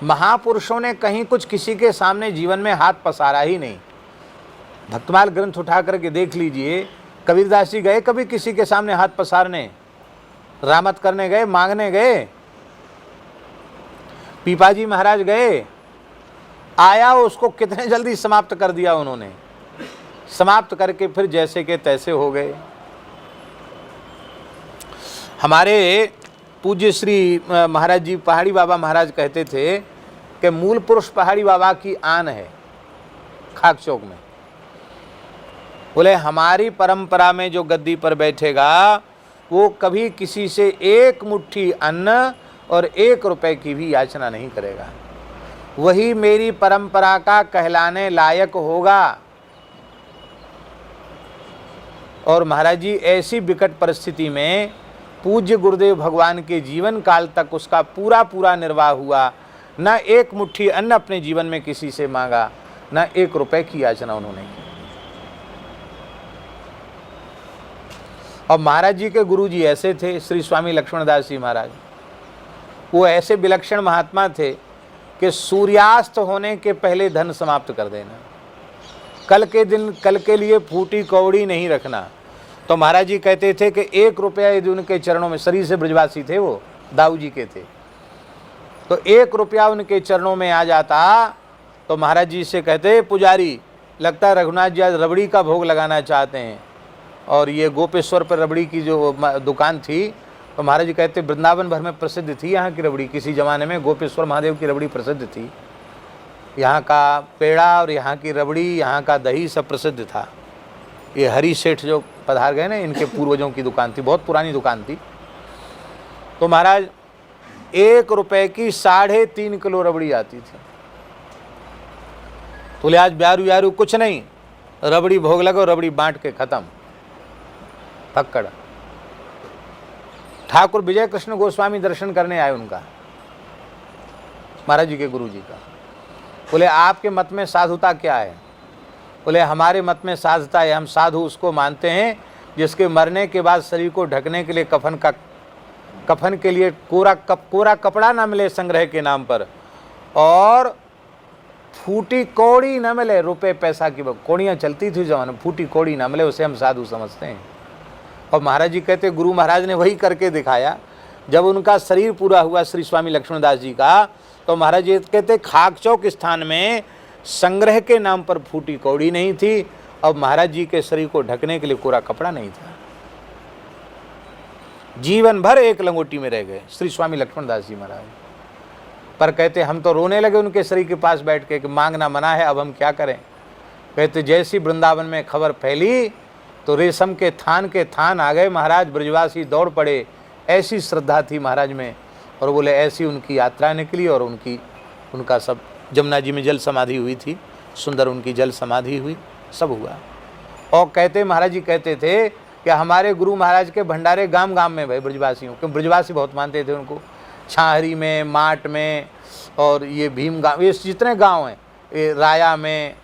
महापुरुषों ने कहीं कुछ किसी के सामने जीवन में हाथ पसारा ही नहीं। भक्तमाल ग्रंथ उठा करके देख लीजिए, कबीरदास जी गए कभी किसी के सामने हाथ पसारने, रामत करने गए, मांगने गए? पीपाजी महाराज गए, आया उसको कितने जल्दी समाप्त कर दिया उन्होंने, समाप्त करके फिर जैसे के तैसे हो गए। हमारे पूज्य श्री महाराज जी पहाड़ी बाबा महाराज कहते थे कि मूल पुरुष पहाड़ी बाबा की आन है खाक चौक में। बोले हमारी परंपरा में जो गद्दी पर बैठेगा वो कभी किसी से एक मुट्ठी अन्न और 1 रुपए की भी याचना नहीं करेगा, वही मेरी परंपरा का कहलाने लायक होगा। और महाराज जी ऐसी विकट परिस्थिति में पूज्य गुरुदेव भगवान के जीवन काल तक उसका पूरा पूरा निर्वाह हुआ। न 1 मुट्ठी अन्न अपने जीवन में किसी से मांगा, न 1 रुपए की याचना उन्होंने की। और महाराज जी के गुरु जी ऐसे थे, श्री स्वामी लक्ष्मणदास जी महाराज। वो ऐसे विलक्षण महात्मा थे कि सूर्यास्त होने के पहले धन समाप्त कर देना, कल के दिन कल के लिए फूटी कौड़ी नहीं रखना। तो महाराज जी कहते थे कि 1 रुपया यदि उनके चरणों में, शरीर से ब्रजवासी थे वो, दाऊ जी के थे, तो 1 रुपया उनके चरणों में आ जाता तो महाराज जी से कहते, पुजारी लगता है रघुनाथ जी आज रबड़ी का भोग लगाना चाहते हैं। और ये गोपेश्वर पर रबड़ी की जो दुकान थी, तो महाराज जी कहते वृंदावन भर में प्रसिद्ध थी यहाँ की रबड़ी। किसी ज़माने में गोपेश्वर महादेव की रबड़ी प्रसिद्ध थी, यहाँ का पेड़ा और यहाँ की रबड़ी, यहाँ का दही सब प्रसिद्ध था। ये हरी सेठ जो पधार गए ना, इनके पूर्वजों की दुकान थी, बहुत पुरानी दुकान थी। तो महाराज 1 रुपए की 3.5 किलो रबड़ी आती थी। बोले आज ब्यारू यारू कुछ नहीं, रबड़ी भोग लगो, रबड़ी बांट के खत्म, पकड़। ठाकुर विजय कृष्ण गोस्वामी दर्शन करने आए उनका, महाराज जी के गुरु जी का। बोले आपके मत में साधुता क्या है? बोले हमारे मत में साधुता है, हम साधु उसको मानते हैं जिसके मरने के बाद शरीर को ढकने के लिए कफन के लिए कोरा कपड़ा ना मिले संग्रह के नाम पर, और फूटी कौड़ी ना मिले, रुपए पैसा की कौड़ियाँ चलती थी जमाने, फूटी कौड़ी ना मिले, उसे हम साधु समझते हैं। और महाराज जी कहते गुरु महाराज ने वही करके दिखाया। जब उनका शरीर पूरा हुआ श्री स्वामी लक्ष्मणदास जी का, तो महाराज जी कहते खाक चौक स्थान में संग्रह के नाम पर फूटी कौड़ी नहीं थी, और महाराज जी के शरीर को ढकने के लिए कोरा कपड़ा नहीं था। जीवन भर एक लंगोटी में रह गए श्री स्वामी लक्ष्मणदास जी महाराज। पर कहते हम तो रोने लगे उनके शरीर के पास बैठ के कि मांगना मना है, अब हम क्या करें। कहते जैसी वृंदावन में खबर फैली तो रेशम के थान आ गए महाराज, ब्रजवासी दौड़ पड़े, ऐसी श्रद्धा थी महाराज में। और बोले ऐसी उनकी यात्रा निकली, और उनका सब जमुना जी में जल समाधि हुई थी, सुंदर उनकी जल समाधि हुई, सब हुआ। और कहते महाराज जी कहते थे कि हमारे गुरु महाराज के भंडारे गांव गांव में भाई ब्रजवासियों, क्योंकि ब्रजवासी बहुत मानते थे उनको। छाहरी में, माट में, और ये भीम गाँव, ये जितने गाँव हैं, ये राया में,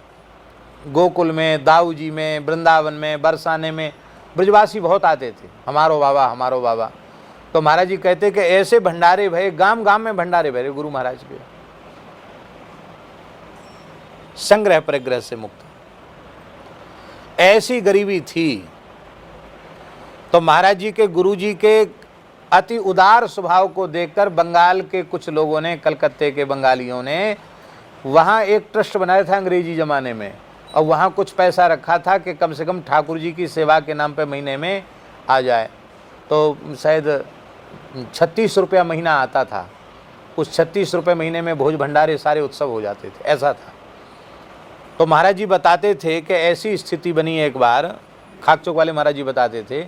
गोकुल में, दाऊ जी में, वृंदावन में, बरसाने में ब्रजवासी बहुत आते थे, हमारो बाबा हमारो बाबा। तो महाराज जी कहते कि ऐसे भंडारे भरे, गांव गांव में भंडारे भरे गुरु महाराज के, संग्रह परिग्रह से मुक्त, ऐसी गरीबी थी। तो महाराज जी के गुरु जी के अति उदार स्वभाव को देखकर बंगाल के कुछ लोगों ने, कलकत्ते के बंगालियों ने वहाँ एक ट्रस्ट बनाया था अंग्रेजी ज़माने में, और वहाँ कुछ पैसा रखा था कि कम से कम ठाकुर जी की सेवा के नाम पे महीने में आ जाए। तो शायद 36 रुपया महीना आता था। उस 36 रुपये महीने में भोज भंडारे सारे उत्सव हो जाते थे, ऐसा था। तो महाराज जी बताते थे कि ऐसी स्थिति बनी एक बार, खाक चौक वाले महाराज जी बताते थे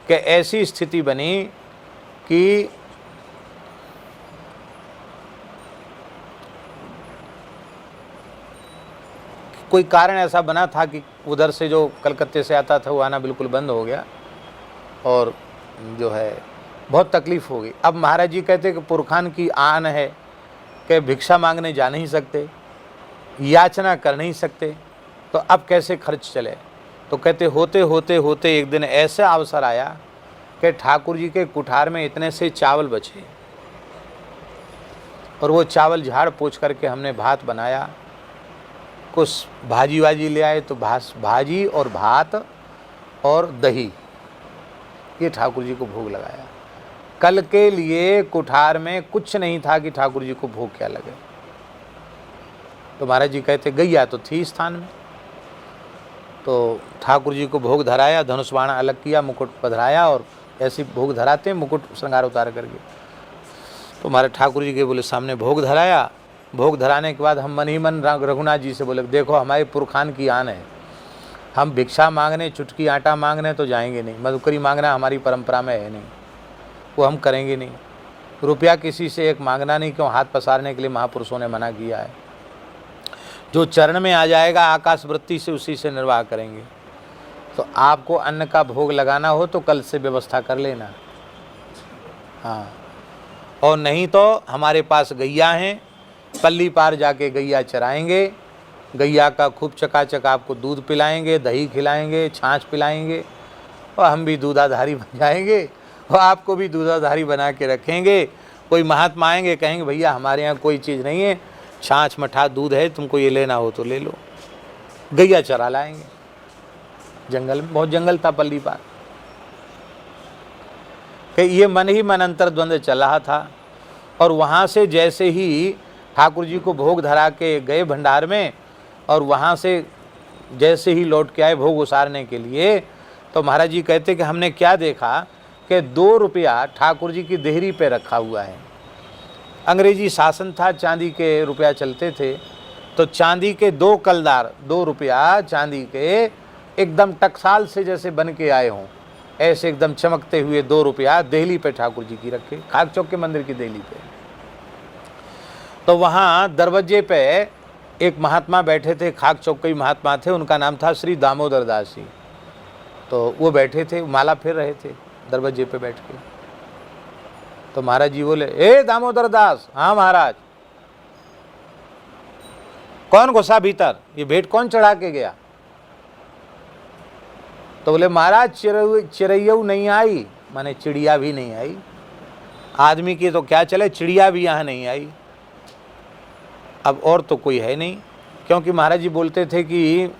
कि ऐसी स्थिति बनी कि कोई कारण ऐसा बना था कि उधर से जो कलकत्ते से आता था वो आना बिल्कुल बंद हो गया, और जो है बहुत तकलीफ़ हो गई। अब महाराज जी कहते कि पुरखान की आन है कि भिक्षा मांगने जा नहीं सकते, याचना कर नहीं सकते, तो अब कैसे खर्च चले। तो कहते होते होते होते एक दिन ऐसा अवसर आया कि ठाकुर जी के कुठार में इतने से चावल बचे, और वो चावल झाड़ पोंछ करके हमने भात बनाया, कुछ भाजी वाजी ले आए, तो भाजी और भात और दही, ये ठाकुर जी को भोग लगाया। कल के लिए कुठार में कुछ नहीं था कि ठाकुर जी को भोग क्या लगे। तो महाराज जी कहते गैया तो थी स्थान में, तो ठाकुर जी को भोग धराया, धनुष बाण अलग किया, मुकुट पधराया, और ऐसे भोग धराते हैं मुकुट श्रृंगार उतार करके। तो हमारे ठाकुर जी के बोले सामने भोग धराया। भोग धराने के बाद हम मन ही मन रघुनाथ जी से बोले, देखो हमारे पुरखान की आन है, हम भिक्षा मांगने, चुटकी आटा मांगने तो जाएंगे नहीं, मधुकरी मांगना हमारी परंपरा में है नहीं, वो हम करेंगे नहीं। रुपया किसी से एक मांगना नहीं, क्यों, हाथ पसारने के लिए महापुरुषों ने मना किया है। जो चरण में आ जाएगा आकाश वृत्ति से उसी से निर्वाह करेंगे। तो आपको अन्न का भोग लगाना हो तो कल से व्यवस्था कर लेना, हाँ। और नहीं तो हमारे पास गैया हैं, पल्ली पार जाके गैया चराएंगे, गैया का खूब चकाचक आपको दूध पिलाएंगे, दही खिलाएंगे, छाछ पिलाएंगे, और हम भी दूधाधारी बन जाएंगे और आपको भी दूधाधारी बना के रखेंगे। कोई महात्मा आएंगे, कहेंगे भैया हमारे यहाँ कोई चीज़ नहीं है, छाछ मठा दूध है, तुमको ये लेना हो तो ले लो। गैया चरा लाएंगे, जंगल में, बहुत जंगल था पल्ली पार। कि ये मन ही मन अंतर द्वंद्व चल रहा था। और वहाँ से जैसे ही ठाकुर जी को भोग धरा के गए भंडार में, और वहाँ से जैसे ही लौट के आए भोग उसारने के लिए, तो महाराज जी कहते कि हमने क्या देखा कि 2 रुपया ठाकुर जी की देहरी पे रखा हुआ है। अंग्रेजी शासन था, चांदी के रुपया चलते थे, तो चांदी के 2 कलदार 2 रुपया चांदी के एकदम टकसाल से जैसे बन के आए हों, ऐसे एकदम चमकते हुए 2 रुपया देहली पे ठाकुर जी की रखे, खाक चौक के मंदिर की देहली पे। तो वहाँ दरवाजे पे एक महात्मा बैठे थे, खाक चौक के महात्मा थे, उनका नाम था श्री दामोदर दास जी। तो वो बैठे थे, माला फेर रहे थे दरवाजे पे बैठ के। तो महाराज जी बोले, ए दामोदर दास। हाँ महाराज। कौन घुसा भीतर, ये भेंट कौन चढ़ा के गया? तो बोले महाराज चिड़ैया नहीं आई, माने चिड़िया भी नहीं आई, आदमी की तो क्या चले, चिड़िया भी यहाँ नहीं आई। अब और तो कोई है नहीं, क्योंकि महाराज जी बोलते थे कि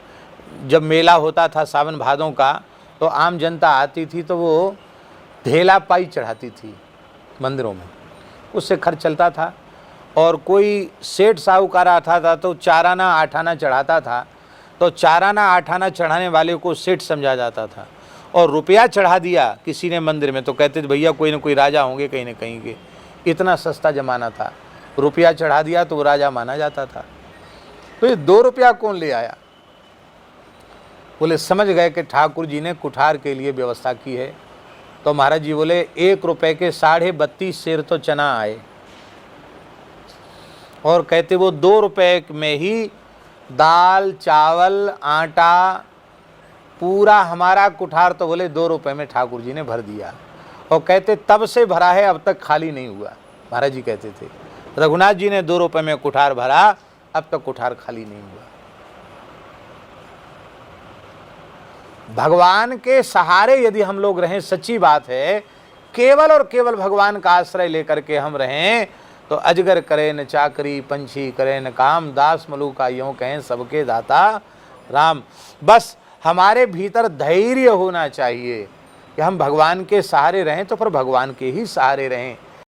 जब मेला होता था सावन भादों का, तो आम जनता आती थी तो वो ढेला पाई चढ़ाती थी मंदिरों में, उससे खर्च चलता था। और कोई सेठ साहूकार आता था तो 4 आना 8 आना चढ़ाता था, तो 4 आना 8 आना चढ़ाने वाले को सेठ समझा जाता था। और रुपया चढ़ा दिया किसी ने मंदिर में तो कहते थे भैया कोई ना कोई राजा होंगे कहीं ना कहीं के, इतना सस्ता जमाना था। रुपया चढ़ा दिया तो वो राजा माना जाता था। तो ये 2 रुपया कौन ले आया? बोले समझ गए कि ठाकुर जी ने कुठार के लिए व्यवस्था की है। तो महाराज जी बोले 1 रुपए के 32.5 सेर तो चना आए, और कहते वो 2 रुपए में ही दाल चावल आटा पूरा हमारा कुठार, तो बोले 2 रुपए में ठाकुर जी ने भर दिया। और कहते तब से भरा है, अब तक खाली नहीं हुआ। महाराज जी कहते थे रघुनाथ जी ने 2 रुपए में कुठार भरा, अब तक कुठार खाली नहीं हुआ। भगवान के सहारे यदि हम लोग रहें, सच्ची बात है, केवल और केवल भगवान का आश्रय लेकर के हम रहें, तो अजगर करे न चाकरी, पंछी करे न काम, दास मलूका यों कहें सबके दाता राम। बस हमारे भीतर धैर्य होना चाहिए कि हम भगवान के सहारे रहें, तो फिर भगवान के ही सहारे रहें।